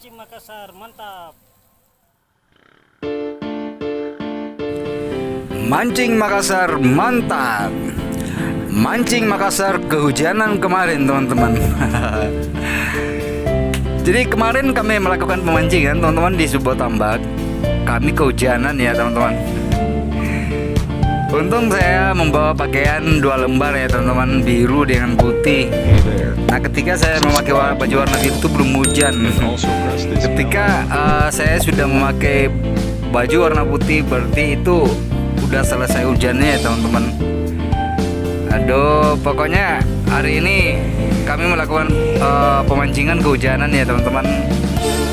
Mancing Makassar, mantap. Mancing Makassar mantap. Mancing Makassar kehujanan kemarin teman-teman. Jadi kemarin kami melakukan pemancingan teman-teman di sebuah tambak. Kami kehujanan ya teman-teman. Untung saya membawa pakaian 2 lembar ya teman-teman, biru dengan putih. Nah ketika saya memakai baju warna biru itu belum hujan. Ketika saya sudah memakai baju warna putih berarti itu udah selesai hujannya ya teman-teman. Aduh, pokoknya hari ini kami melakukan pemancingan kehujanan ya teman-teman.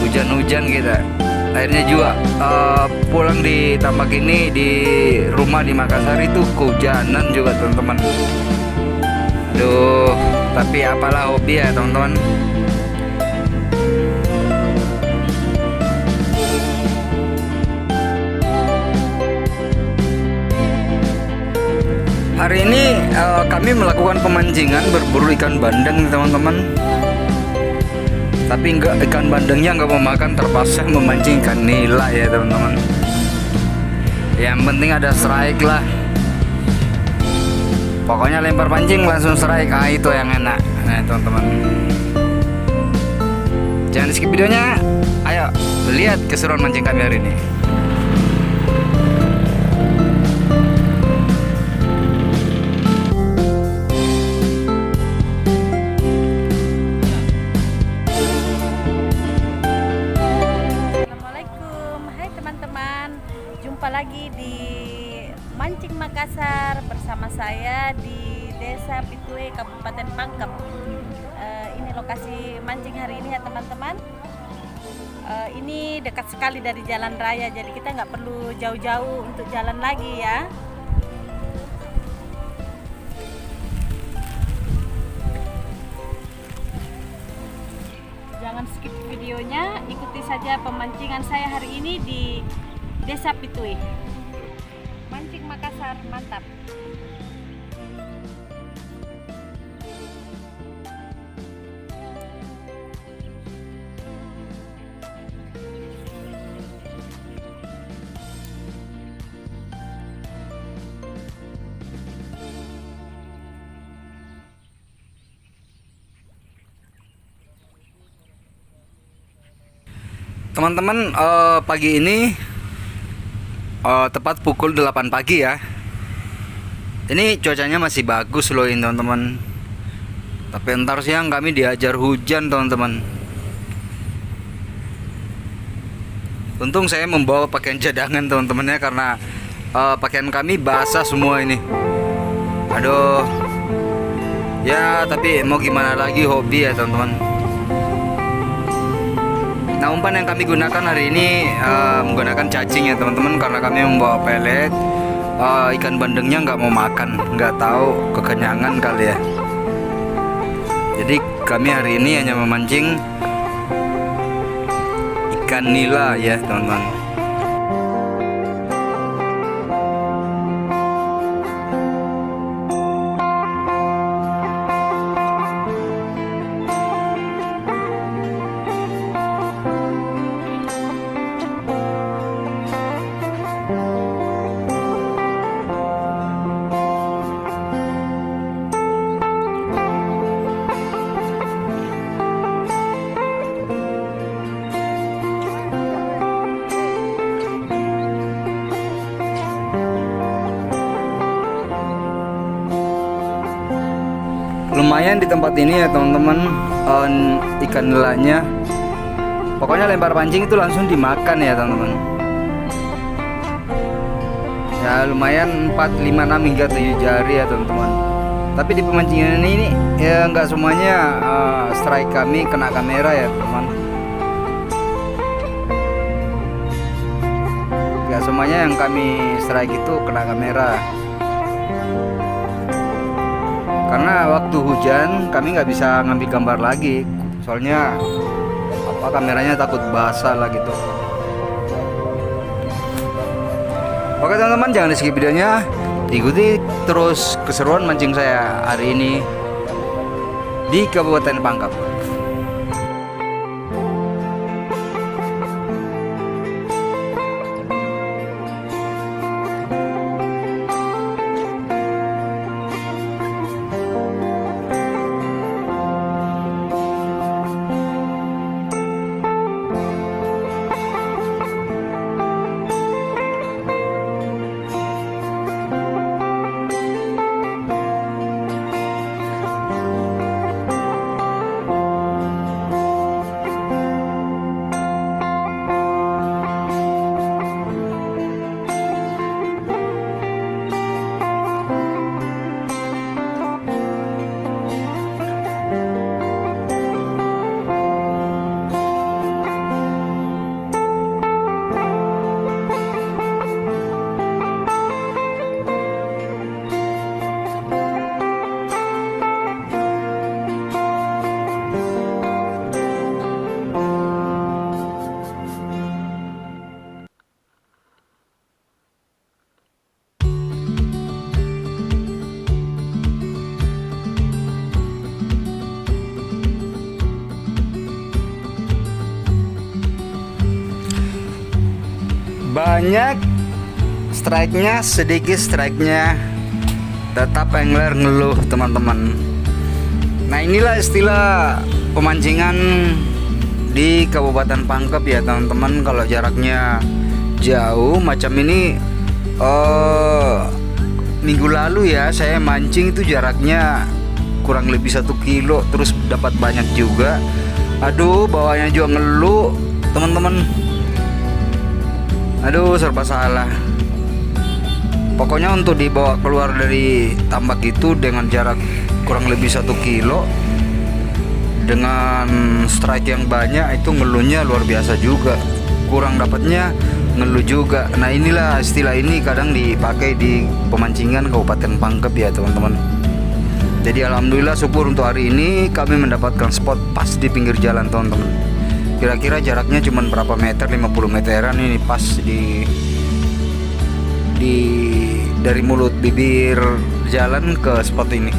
Hujan-hujan kita. Akhirnya juga pulang di tambak ini, di rumah di Makassar itu kehujanan juga teman-teman. Aduh, tapi apalah hobi ya teman-teman. Hari ini kami melakukan pemancingan berburu ikan bandeng teman-teman. Tapi ikan bandengnya nggak mau makan, terpaksa memancing ikan nila ya teman-teman. Yang penting ada strike lah. Pokoknya lempar pancing langsung strike, itu yang enak. Nah teman-teman, jangan skip videonya. Ayo lihat keseruan mancing kami hari ini. Jumpa lagi di Mancing Makassar bersama saya di Desa Pitue, Kabupaten Pangkep. Ini lokasi mancing hari ini ya teman-teman. Ini dekat sekali dari jalan raya, jadi kita nggak perlu jauh-jauh untuk jalan lagi ya. Jangan skip videonya, ikuti saja pemancingan saya hari ini di Desa Pitue. Mancing Makassar mantap. Teman-teman, pagi ini tepat pukul 8 pagi ya. Ini cuacanya masih bagus loh ini teman-teman. Tapi ntar siang kami diajar hujan teman-teman. Untung saya membawa pakaian cadangan teman-teman ya, karena pakaian kami basah semua ini. Aduh. Ya tapi mau gimana lagi, hobi ya teman-teman. Nah umpan yang kami gunakan hari ini menggunakan cacing ya teman-teman, karena kami membawa pelet. Ikan bandengnya nggak mau makan, nggak tahu kekenyangan kali ya. Jadi kami hari ini hanya memancing ikan nila ya teman-teman. Lumayan di tempat ini ya teman-teman, ikan nilanya. Pokoknya lempar pancing itu langsung dimakan ya teman-teman. Ya lumayan 4, 5, 6 hingga 7 jari ya teman-teman. Tapi di pemancingan ini ya nggak semuanya strike kami kena kamera ya teman. Nggak semuanya yang kami strike itu kena kamera. Karena waktu hujan kami nggak bisa ngambil gambar lagi, soalnya kameranya takut basah lah gitu. Oke teman-teman, jangan di skip videonya, ikuti terus keseruan mancing saya hari ini di Kabupaten Pangkep. Banyak strike-nya, sedikit strike-nya, tetap angler ngeluh teman-teman. Nah inilah istilah pemancingan di Kabupaten Pangkep ya teman-teman. Kalau jaraknya jauh macam ini, minggu lalu ya saya mancing itu jaraknya kurang lebih 1 kilo, terus dapat banyak juga. Aduh, bawahnya juga ngeluh teman-teman. Aduh, serba salah. Pokoknya untuk dibawa keluar dari tambak itu dengan jarak kurang lebih 1 kilo dengan strike yang banyak, itu ngeluhnya luar biasa juga. Kurang dapatnya ngeluh juga. Nah inilah istilah ini kadang dipakai di pemancingan Kabupaten Pangkep ya teman-teman. Jadi alhamdulillah syukur untuk hari ini kami mendapatkan spot pas di pinggir jalan teman-teman. Kira-kira jaraknya cuma berapa meter, 50 meteran ini, pas di dari mulut bibir jalan ke spot ini.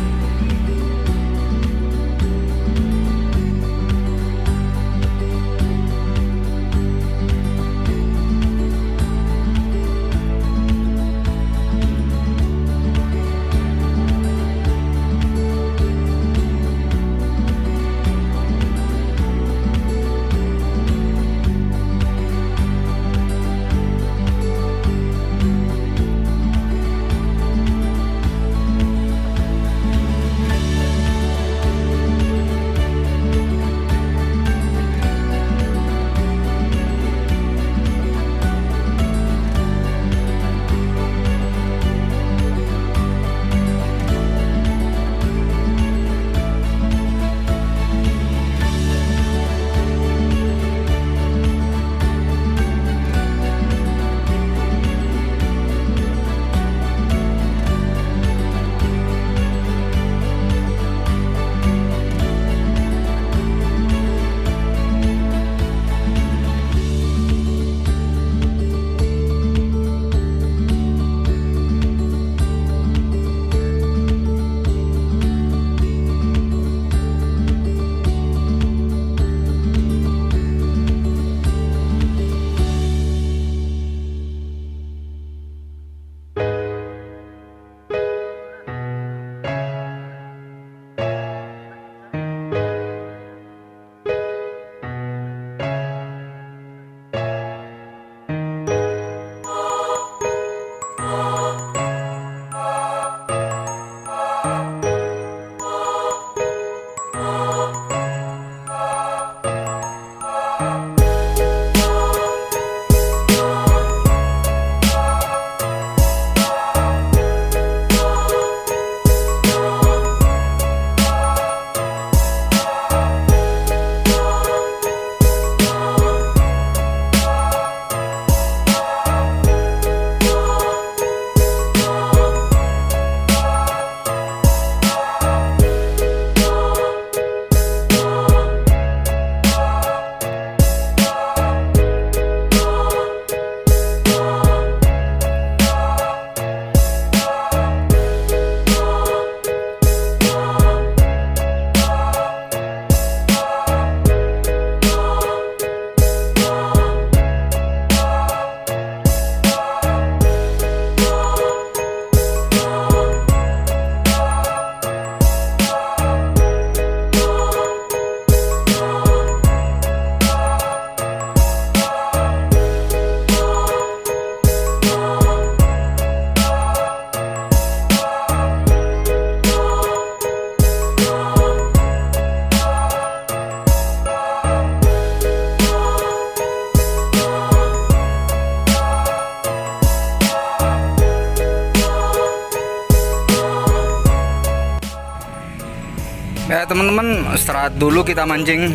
Ya teman-teman, istirahat dulu kita mancing.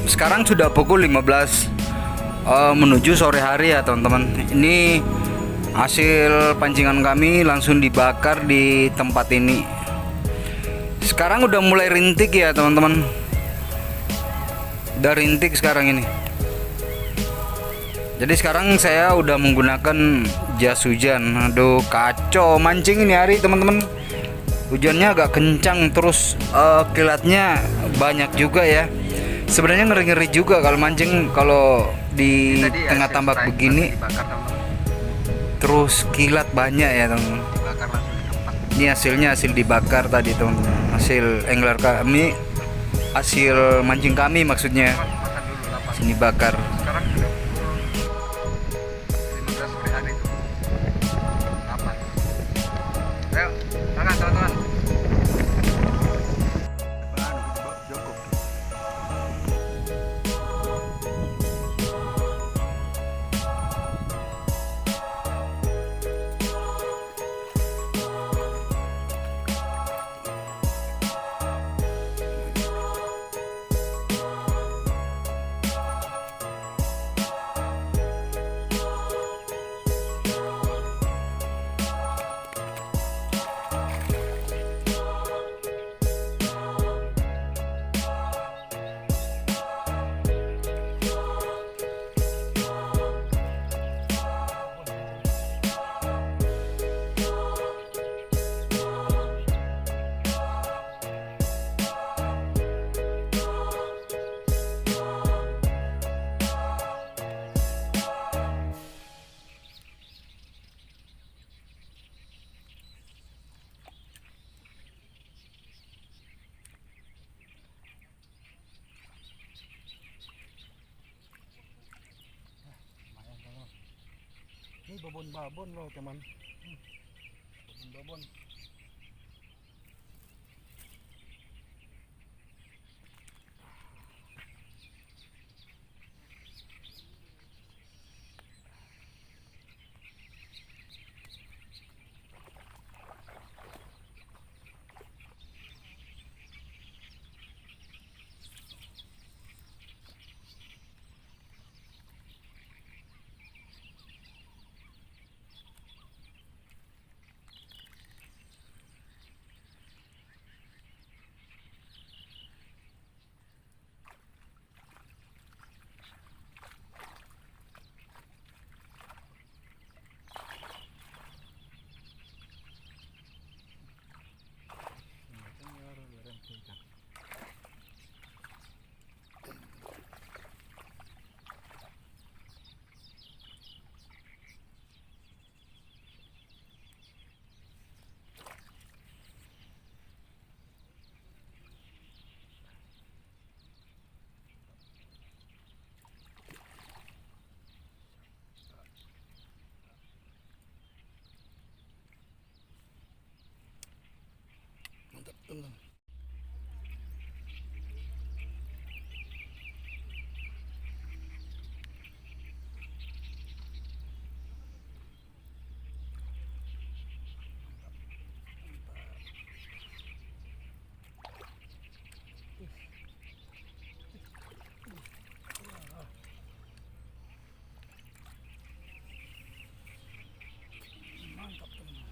Sekarang sudah pukul 15 menuju sore hari ya teman-teman. Ini hasil pancingan kami langsung dibakar di tempat ini. Sekarang udah mulai rintik ya teman-teman. Udah rintik sekarang ini. Jadi sekarang saya udah menggunakan jas hujan. Aduh kacau mancing ini hari teman-teman. Hujannya agak kencang, terus kilatnya banyak juga ya. Sebenarnya ngeri-ngeri juga kalau mancing kalau di tengah tambak begini. terus kilat banyak ya teman. Ini hasilnya hasil dibakar tadi teman, hasil angler kami, hasil mancing kami maksudnya. Sini bakar. Ayo, tangan teman-teman. Ini babon-babon loh teman. Babon-babon. Mantap teman. Mantap teman.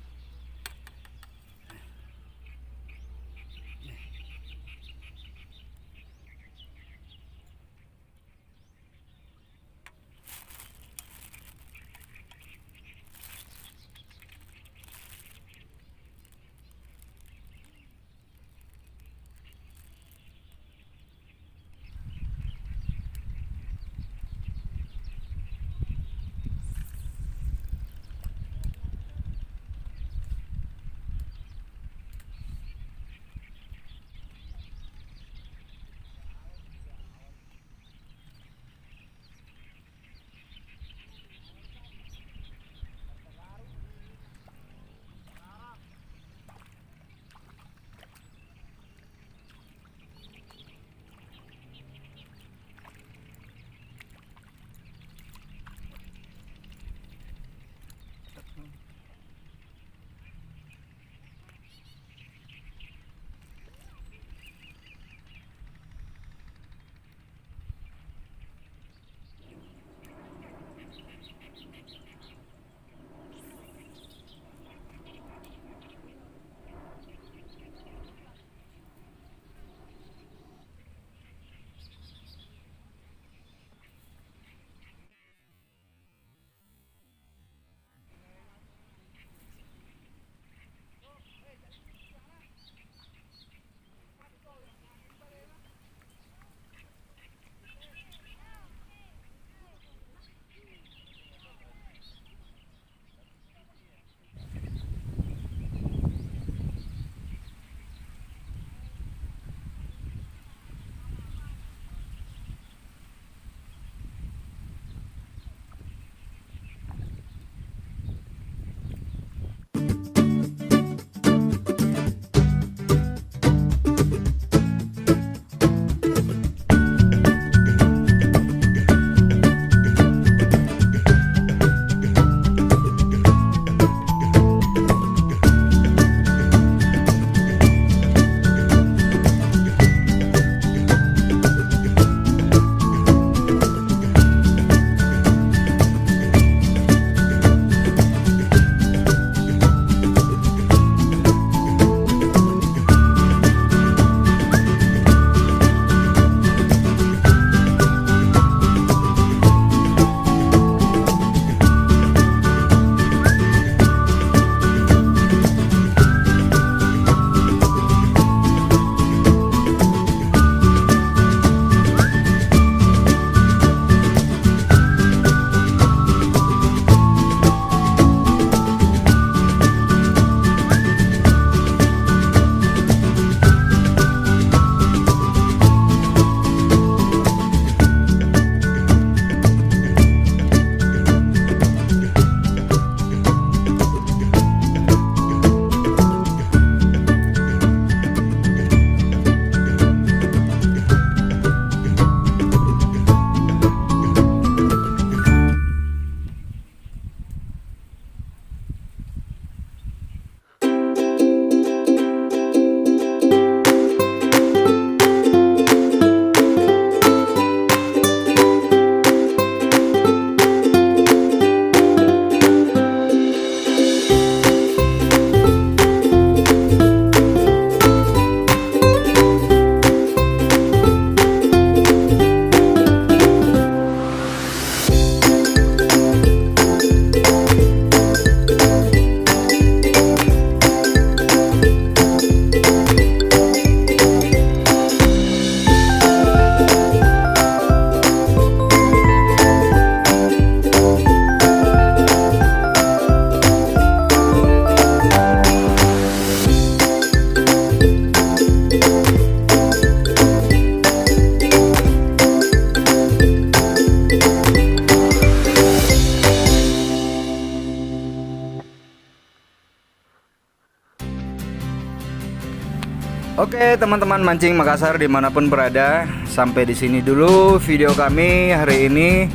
Oke teman-teman mancing Makassar dimanapun berada, sampai di sini dulu video kami hari ini.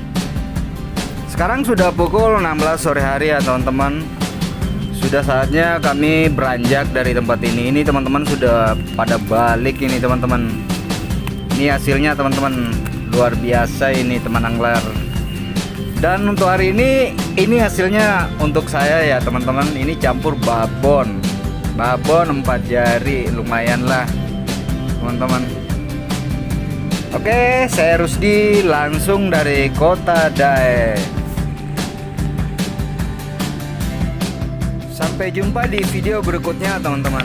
Sekarang sudah pukul 16 sore hari ya teman-teman. Sudah saatnya kami beranjak dari tempat ini. Ini teman-teman sudah pada balik ini teman-teman. Ini hasilnya teman-teman, luar biasa ini teman angler. Dan untuk hari ini hasilnya untuk saya ya teman-teman. Ini campur babon 4 jari, lumayan lah teman-teman. Oke, saya Rusdi langsung dari Kota Dae. Sampai jumpa di video berikutnya teman-teman.